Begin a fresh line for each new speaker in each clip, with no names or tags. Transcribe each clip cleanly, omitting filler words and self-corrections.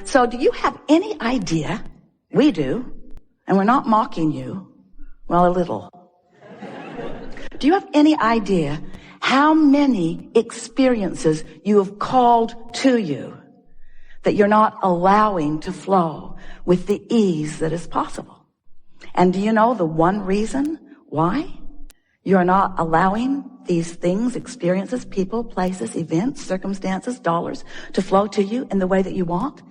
So do you have any idea? We do. And we're not mocking you. Well, a little. Do you have any idea how many experiences you have called to you that you're not allowing to flow with the ease that is possible? And do you know the one reason why you're not allowing these things, experiences, people, places, events, circumstances, dollars to flow to you in the way that you want?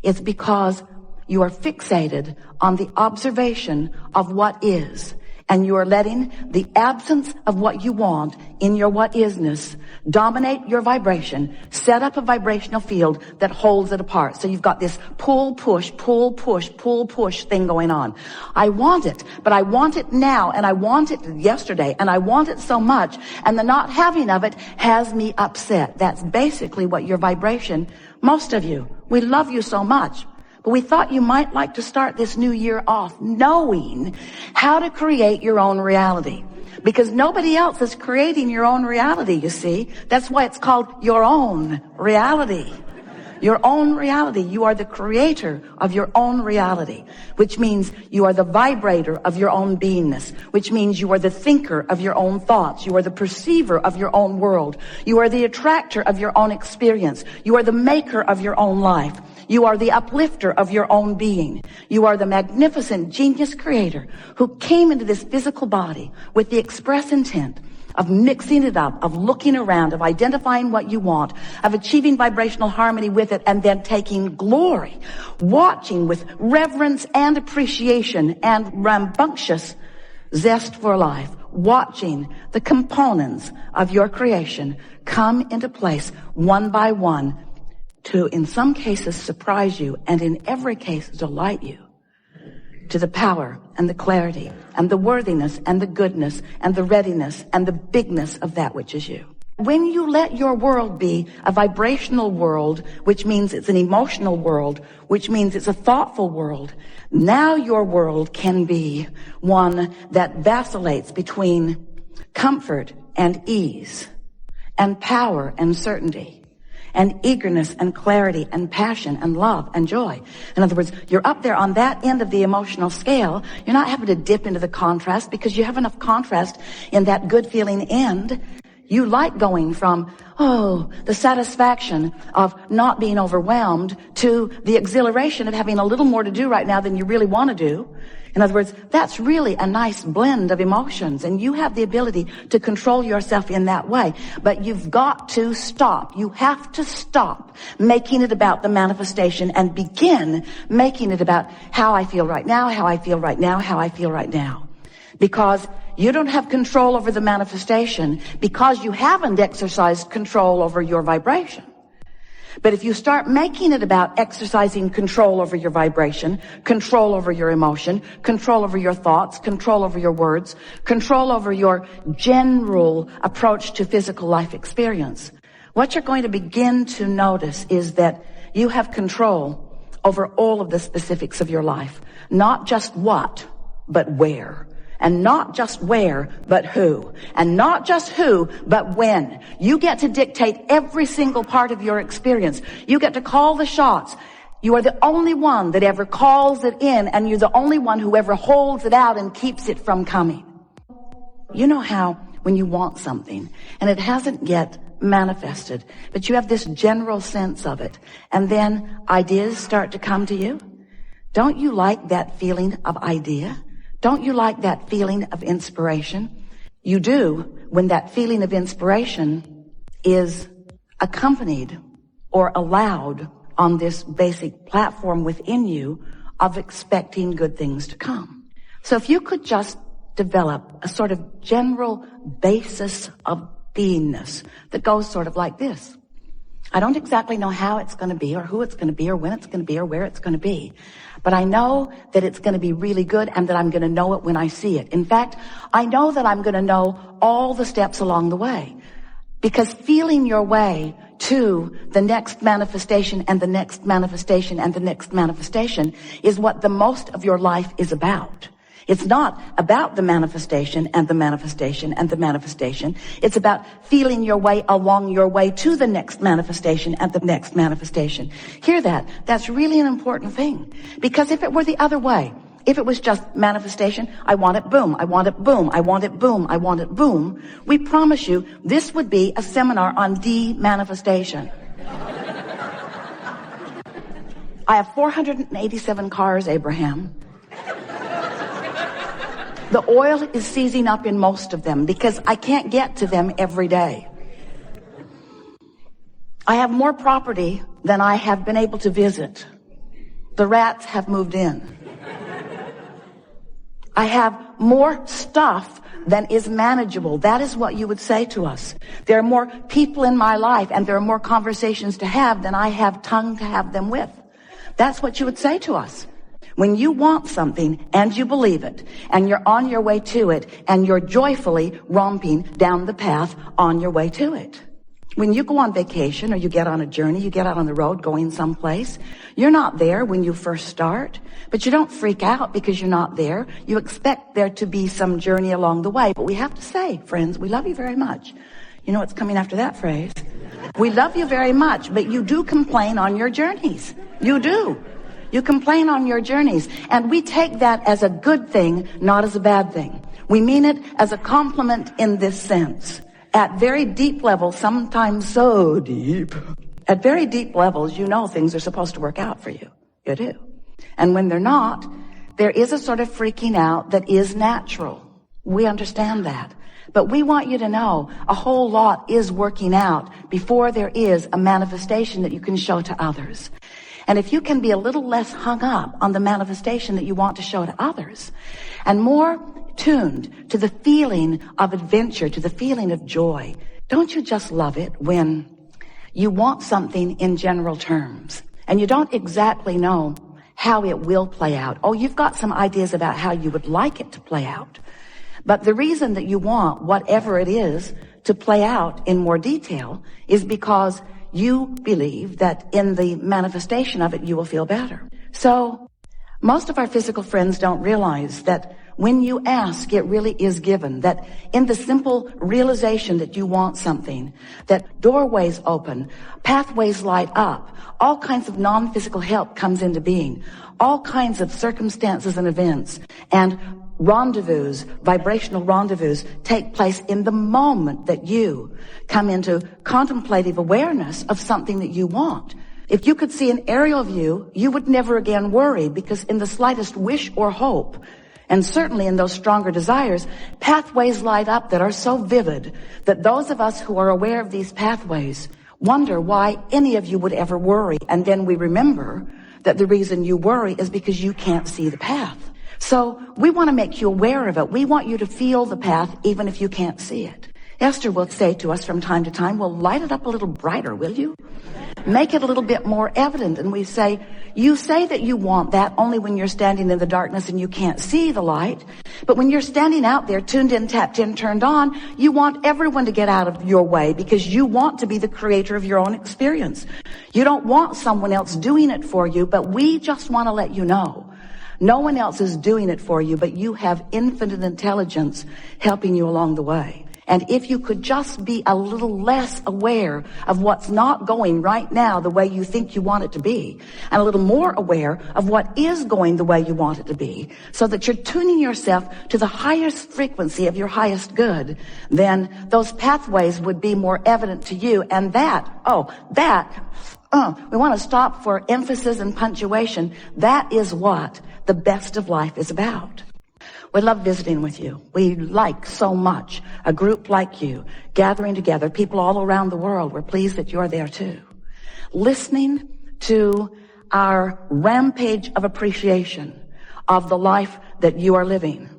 It's because you are fixated on the observation of what is, and you are letting the absence of what you want in your what isness dominate your vibration, set up a vibrational field that holds it apart. So you've got this pull, push, pull, push, pull, push thing going on. I want it, but I want it now, and I want it yesterday, and I want it so much, and the not having of it has me upset. That's basically what your vibration, most of you, we love you so much. But we thought you might like to start this new year off knowing how to create your own reality. Because nobody else is creating your own reality, you see. That's why it's called your own reality. Your own reality. You are the creator of your own reality, which means you are the vibrator of your own beingness, which means you are the thinker of your own thoughts. You are the perceiver of your own world. You are the attractor of your own experience. You are the maker of your own life. You are the uplifter of your own being. You are the magnificent genius creator who came into this physical body with the express intent of mixing it up, of looking around, of identifying what you want, of achieving vibrational harmony with it, and then taking glory, watching with reverence and appreciation and rambunctious zest for life, watching the components of your creation come into place one by one to, in some cases, surprise you, and in every case, delight you to the power and the clarity and the worthiness and the goodness and the readiness and the bigness of that which is you. When you let your world be a vibrational world, which means it's an emotional world, which means it's a thoughtful world, now your world can be one that vacillates between comfort and ease and power and certainty and eagerness and clarity and passion and love and joy. In other words, you're up there on that end of the emotional scale. You're not having to dip into the contrast because you have enough contrast in that good feeling end. You like going from, the satisfaction of not being overwhelmed to the exhilaration of having a little more to do right now than you really want to do. In other words, that's really a nice blend of emotions, and you have the ability to control yourself in that way. But you've got to stop. You have to stop making it about the manifestation and begin making it about how I feel right now, how I feel right now, how I feel right now. Because you don't have control over the manifestation because you haven't exercised control over your vibration. But if you start making it about exercising control over your vibration, control over your emotion, control over your thoughts, control over your words, control over your general approach to physical life experience, what you're going to begin to notice is that you have control over all of the specifics of your life. Not just what, but where. And not just where, but who. And not just who, but when. You get to dictate every single part of your experience. You get to call the shots. You are the only one that ever calls it in, and you're the only one who ever holds it out and keeps it from coming. You know how when you want something, and it hasn't yet manifested, but you have this general sense of it, and then ideas start to come to you? Don't you like that feeling of idea? Don't you like that feeling of inspiration? You do when that feeling of inspiration is accompanied or allowed on this basic platform within you of expecting good things to come. So if you could just develop a sort of general basis of beingness that goes sort of like this. I don't exactly know how it's going to be or who it's going to be or when it's going to be or where it's going to be. But I know that it's going to be really good and that I'm going to know it when I see it. In fact, I know that I'm going to know all the steps along the way. Because feeling your way to the next manifestation and the next manifestation and the next manifestation is what the most of your life is about. It's not about the manifestation and the manifestation and the manifestation. It's about feeling your way along your way to the next manifestation and the next manifestation. Hear that? That's really an important thing. Because if it were the other way, if it was just manifestation, I want it, boom, I want it, boom, I want it, boom, I want it, boom, we promise you this would be a seminar on de-manifestation. I have 487 cars, Abraham. The oil is seizing up in most of them because I can't get to them every day. I have more property than I have been able to visit. The rats have moved in. I have more stuff than is manageable. That is what you would say to us. There are more people in my life and there are more conversations to have than I have tongue to have them with. That's what you would say to us. When you want something and you believe it and you're on your way to it and you're joyfully romping down the path on your way to it. When you go on vacation or you get on a journey, you get out on the road going someplace, you're not there when you first start, but you don't freak out because you're not there. You expect there to be some journey along the way. But we have to say, friends, we love you very much. You know what's coming after that phrase? We love you very much, but you do complain on your journeys. You do. You complain on your journeys, and we take that as a good thing, not as a bad thing. We mean it as a compliment in this sense. At very deep levels, sometimes so deep, at very deep levels, you know things are supposed to work out for you. You do. And when they're not, there is a sort of freaking out that is natural. We understand that. But we want you to know a whole lot is working out before there is a manifestation that you can show to others. And if you can be a little less hung up on the manifestation that you want to show to others and more tuned to the feeling of adventure, to the feeling of joy, don't you just love it when you want something in general terms and you don't exactly know how it will play out? Oh, you've got some ideas about how you would like it to play out. But the reason that you want whatever it is to play out in more detail is because you believe that in the manifestation of it, you will feel better. So most of our physical friends don't realize that when you ask, it really is given. That in the simple realization that you want something, that doorways open, pathways light up, all kinds of non-physical help comes into being, all kinds of circumstances and events, and rendezvous, vibrational rendezvous take place in the moment that you come into contemplative awareness of something that you want. If you could see an aerial view, you would never again worry, because in the slightest wish or hope, and certainly in those stronger desires, pathways light up that are so vivid that those of us who are aware of these pathways wonder why any of you would ever worry. And then we remember that the reason you worry is because you can't see the path. So we want to make you aware of it. We want you to feel the path even if you can't see it. Esther will say to us from time to time, well, light it up a little brighter, will you? Make it a little bit more evident. And we say, you say that you want that only when you're standing in the darkness and you can't see the light. But when you're standing out there, tuned in, tapped in, turned on, you want everyone to get out of your way because you want to be the creator of your own experience. You don't want someone else doing it for you, but we just want to let you know. No one else is doing it for you, but you have infinite intelligence helping you along the way. And if you could just be a little less aware of what's not going right now the way you think you want it to be, and a little more aware of what is going the way you want it to be, so that you're tuning yourself to the highest frequency of your highest good, then those pathways would be more evident to you. And we want to stop for emphasis and punctuation. That is what the best of life is about. We love visiting with you. We like so much a group like you gathering together, people all around the world. We're pleased that you're there too. Listening to our rampage of appreciation of the life that you are living.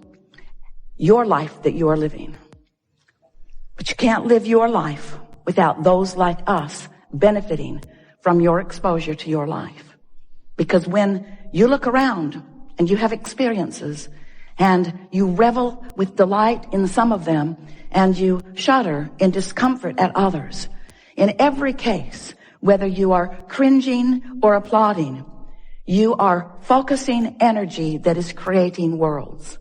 Your life that you are living. But you can't live your life without those like us benefiting from your exposure to your life. Because when you look around and you have experiences and you revel with delight in some of them and you shudder in discomfort at others, in every case, whether you are cringing or applauding, you are focusing energy that is creating worlds.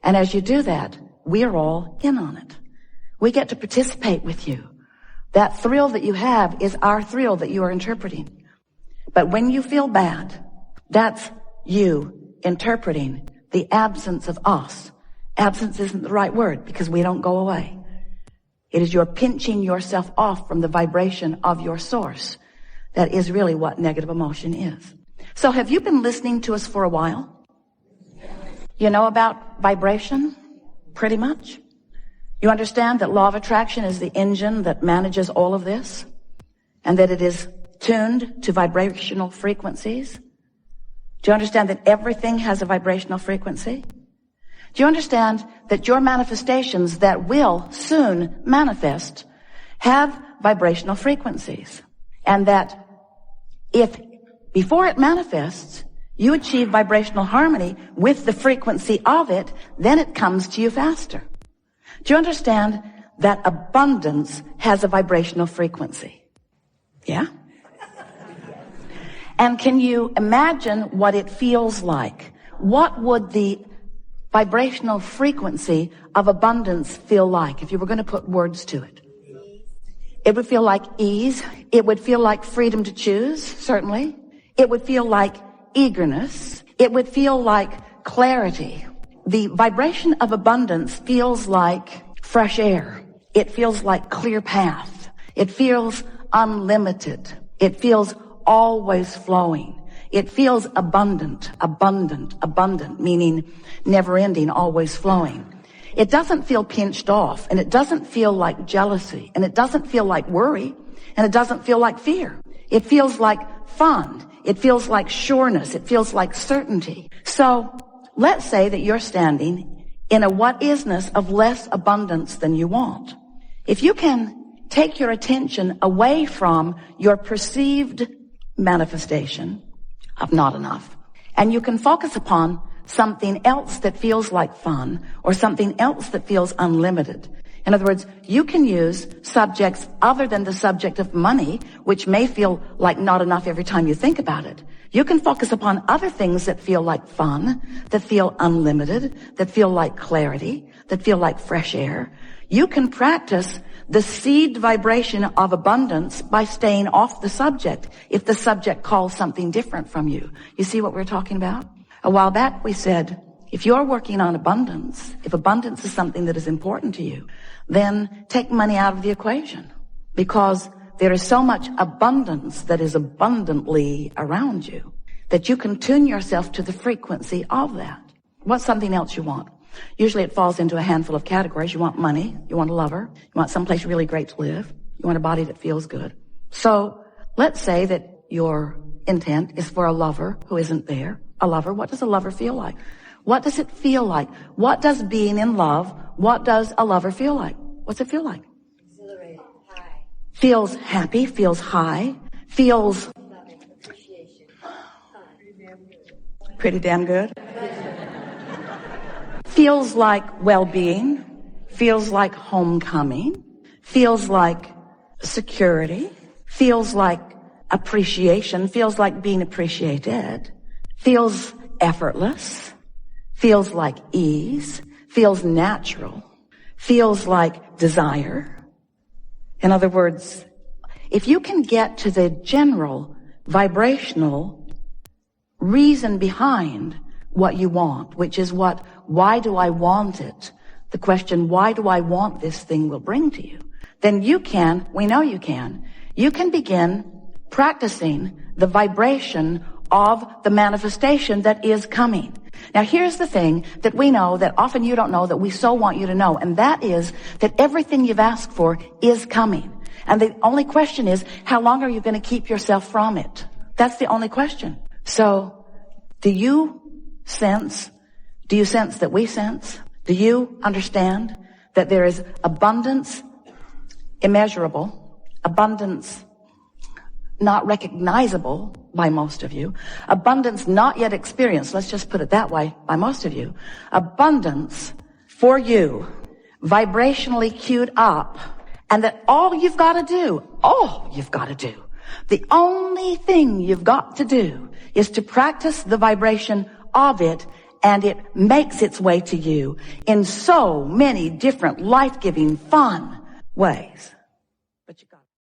And as you do that, we're all in on it. We get to participate with you. That thrill that you have is our thrill that you are interpreting. But when you feel bad, that's you interpreting the absence of us. Absence isn't the right word because we don't go away. It is your pinching yourself off from the vibration of your source. That is really what negative emotion is. So have you been listening to us for a while? You know about vibration? Pretty much. You understand that law of attraction is the engine that manages all of this? And that it is tuned to vibrational frequencies? Do you understand that everything has a vibrational frequency? Do you understand that your manifestations that will soon manifest have vibrational frequencies? And that if before it manifests, you achieve vibrational harmony with the frequency of it, then it comes to you faster. Do you understand that abundance has a vibrational frequency? Yeah? And can you imagine what it feels like? What would the vibrational frequency of abundance feel like if you were going to put words to it? It would feel like ease. It would feel like freedom to choose, certainly. It would feel like eagerness. It would feel like clarity. The vibration of abundance feels like fresh air. It feels like clear path. It feels unlimited. It feels always flowing. It feels abundant, meaning never ending, always flowing. It doesn't feel pinched off, and it doesn't feel like jealousy, and it doesn't feel like worry, and it doesn't feel like fear. It feels like fun. It feels like sureness. It feels like certainty. So let's say that you're standing in a what-isness of less abundance than you want. If you can take your attention away from your perceived manifestation of not enough, and you can focus upon something else that feels like fun or something else that feels unlimited. In other words, you can use subjects other than the subject of money, which may feel like not enough every time you think about it. You can focus upon other things that feel like fun, that feel unlimited, that feel like clarity, that feel like fresh air. You can practice the seed vibration of abundance by staying off the subject if the subject calls something different from you. You see what we're talking about? A while back we said, if you're working on abundance, if abundance is something that is important to you, then take money out of the equation, because there is so much abundance that is abundantly around you that you can tune yourself to the frequency of that. What's something else you want? Usually it falls into a handful of categories. You want money, you want a lover, you want someplace really great to live, you want a body that feels good. So let's say that your intent is for a lover who isn't there. A lover, what does a lover feel like? What does it feel like? What does being in love, what does a lover feel like? What's it feel like?
Exhilarated, high.
Feels happy, feels high, feels
Loving, appreciation.
pretty damn good. Feels like well-being, feels like homecoming, feels like security, feels like appreciation, feels like being appreciated, feels effortless, feels like ease, feels natural, feels like desire. In other words, if you can get to the general vibrational reason behind what you want, which is why do I want it? The question, why do I want this thing will bring to you. Then we know you can begin practicing the vibration of the manifestation that is coming. Now here's the thing that we know that often you don't know that we so want you to know, and that is that everything you've asked for is coming. And the only question is, how long are you going to keep yourself from it? That's the only question. So, do you sense that we sense? Do you understand that there is abundance immeasurable, abundance not recognizable by most of you, abundance not yet experienced, let's just put it that way, by most of you, abundance for you, vibrationally queued up, and that all you've got to do, the only thing you've got to do is to practice the vibration of it and it makes its way to you in so many different life-giving, fun ways.